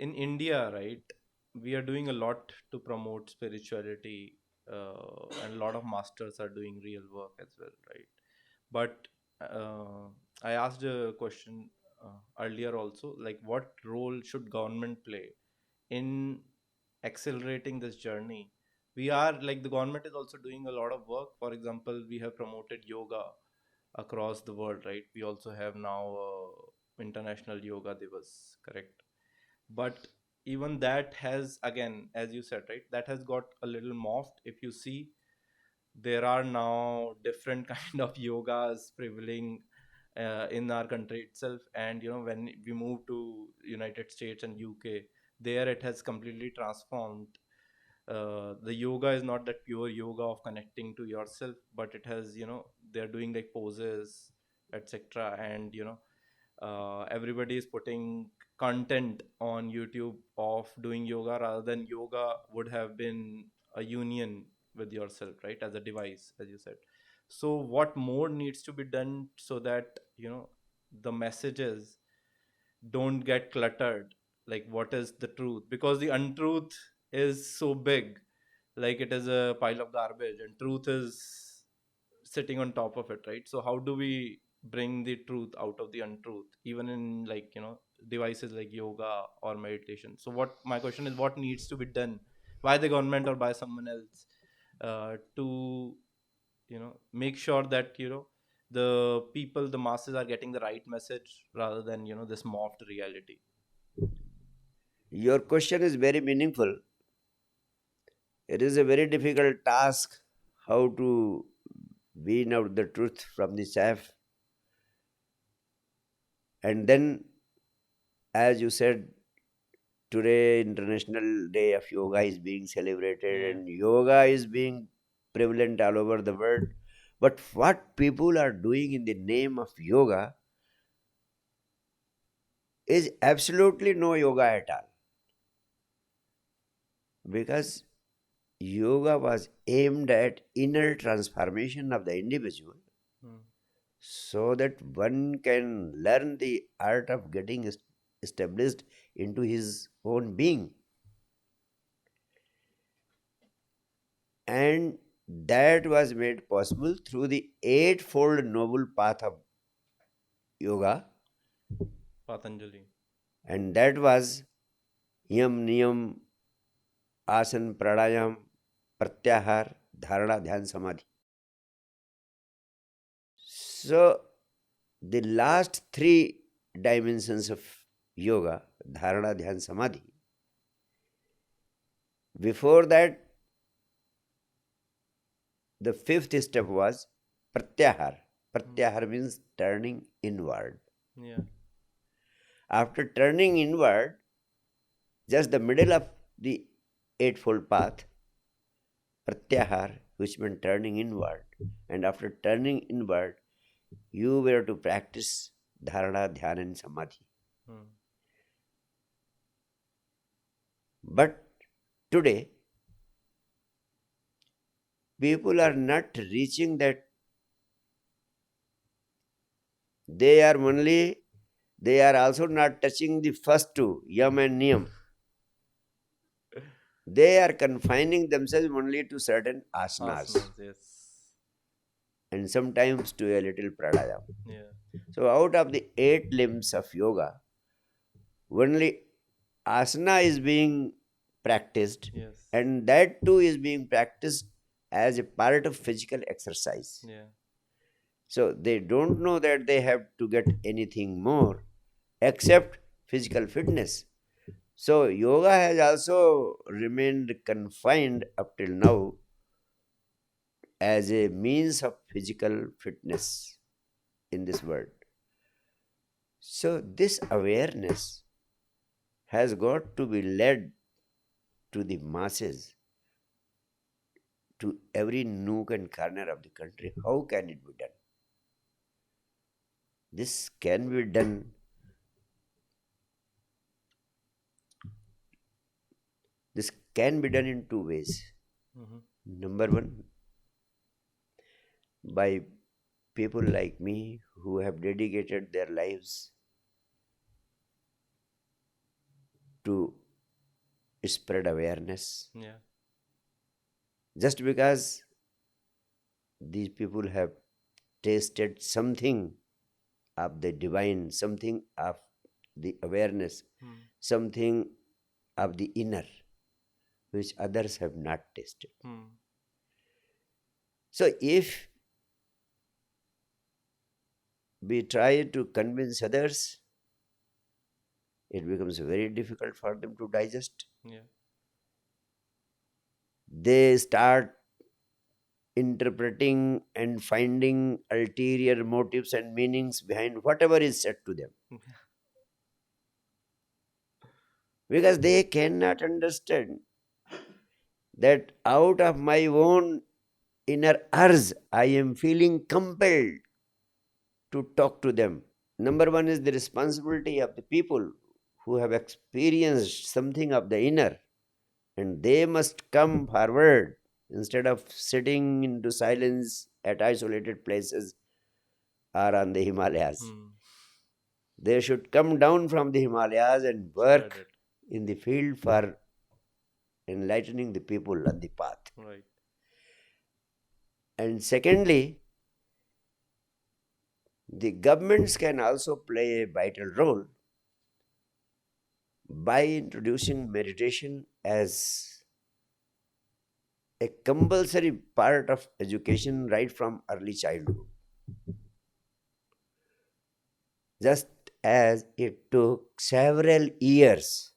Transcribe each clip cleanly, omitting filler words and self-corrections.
in India, right, we are doing a lot to promote spirituality, and a lot of masters are doing real work as well, right? But I asked a question earlier also, like, what role should government play in accelerating this journey? We are like, the government is also doing a lot of work. For example, we have promoted yoga across the world, right? We also have now International Yoga Divas, correct? But even that has, again, as you said, right, that has got a little morphed. If you see, there are now different kind of yogas prevailing in our country itself. And when we move to United States and UK, there it has completely transformed. The yoga is not that pure yoga of connecting to yourself, but it has, they're doing like poses, etc. And everybody is putting content on YouTube of doing yoga, rather than yoga would have been a union with yourself, right, as a device, as you said. So what more needs to be done so that the messages don't get cluttered? Like, what is the truth? Because the untruth is so big, like it is a pile of garbage, and truth is sitting on top of it, right? So how do we bring the truth out of the untruth, even in, like, devices like yoga or meditation? So what my question is, what needs to be done by the government or by someone else to make sure that the people, the masses, are getting the right message, rather than this morphed reality? Your question is very meaningful. It is a very difficult task how to wean out the truth from the chaff. And then, as you said, today International Day of Yoga is being celebrated Yeah. and yoga is being prevalent all over the world. But what people are doing in the name of yoga is absolutely no yoga at all. Because yoga was aimed at inner transformation of the individual Hmm. so that one can learn the art of getting established into his own being. And that was made possible through the eightfold noble path of yoga, Patanjali. and that was yam, niyam, asan, pranayam, pratyahar, dharana, dhyan, samadhi. So the last three dimensions of yoga, dharana, dhyan, samadhi, before that, the fifth step was pratyahar. Hmm. Pratyahar means turning inward. Yeah. After turning inward, just the middle of the eightfold path, pratyahar, which meant turning inward. And after turning inward, you were to practice dharana, dhyana, and samadhi. Hmm. But today, people are not reaching that. They are only, they are also not touching the first two, yam and niyam. They are confining themselves only to certain asanas Asanas, yes. and sometimes to a little pranayam. Yeah. So, out of the eight limbs of yoga, only asana is being practiced, Yes. and that too is being practiced as a part of physical exercise. Yeah. So, they don't know that they have to get anything more except physical fitness. So, yoga has also remained confined up till now as a means of physical fitness in this world. So, this awareness has got to be led to the masses, to every nook and corner of the country. How can it be done? This can be done. This can be done in two ways. Mm-hmm. Number one, by people like me who have dedicated their lives to spread awareness. Yeah. Just because these people have tasted something of the divine, something of the awareness, Hmm. something of the inner, which others have not tasted. Hmm. So, if we try to convince others, it becomes very difficult for them to digest. Yeah. They start interpreting and finding ulterior motives and meanings behind whatever is said to them, because they cannot understand that out of my own inner urge, I am feeling compelled to talk to them. Number one is the responsibility of the people who have experienced something of the inner, and they must come forward instead of sitting into silence at isolated places or on the Himalayas. Hmm. They should come down from the Himalayas and Spread work it. in the field for enlightening the people on the path. Right. And secondly, the governments can also play a vital role by introducing meditation as a compulsory part of education right from early childhood. Just as it took several years,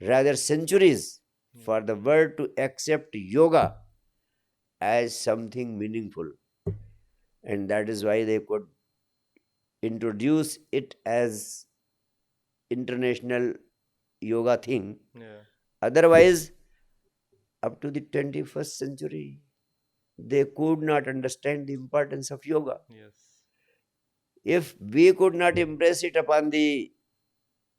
rather centuries, Yeah. for the world to accept yoga as something meaningful. And that is why they could introduce it as international yoga thing. Yeah. Otherwise, up to the 21st century, they could not understand the importance of yoga. Yes. If we could not impress it upon the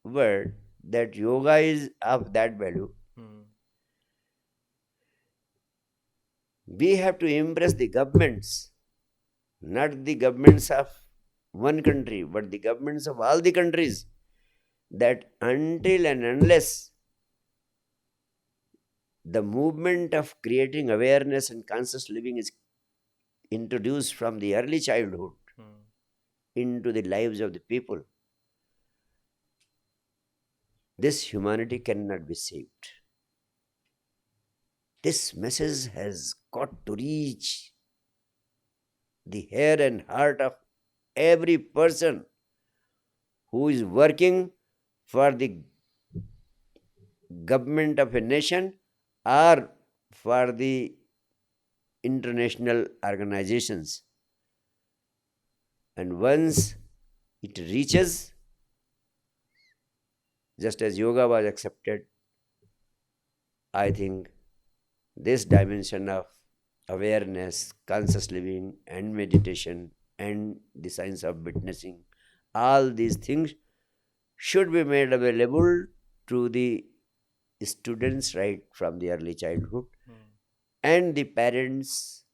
world that yoga is of that value, Hmm. we have to impress the governments, not the governments of one country, but the governments of all the countries, that until and unless the movement of creating awareness and conscious living is introduced from the early childhood Hmm. into the lives of the people, this humanity cannot be saved. This message has got to reach the hair and heart of every person who is working for the government of a nation or for the international organizations. And once it reaches, just as yoga was accepted, I think this dimension of awareness, conscious living, and meditation, and the science of witnessing, all these things should be made available to the students right from the early childhood, Hmm. and the parents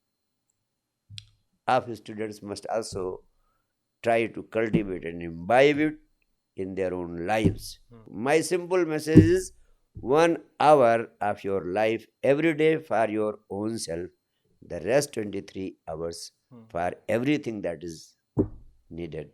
of students must also try to cultivate and imbibe it in their own lives. Hmm. My simple message is 1 hour of your life every day for your own self, the rest 23 hours Hmm. for everything that is needed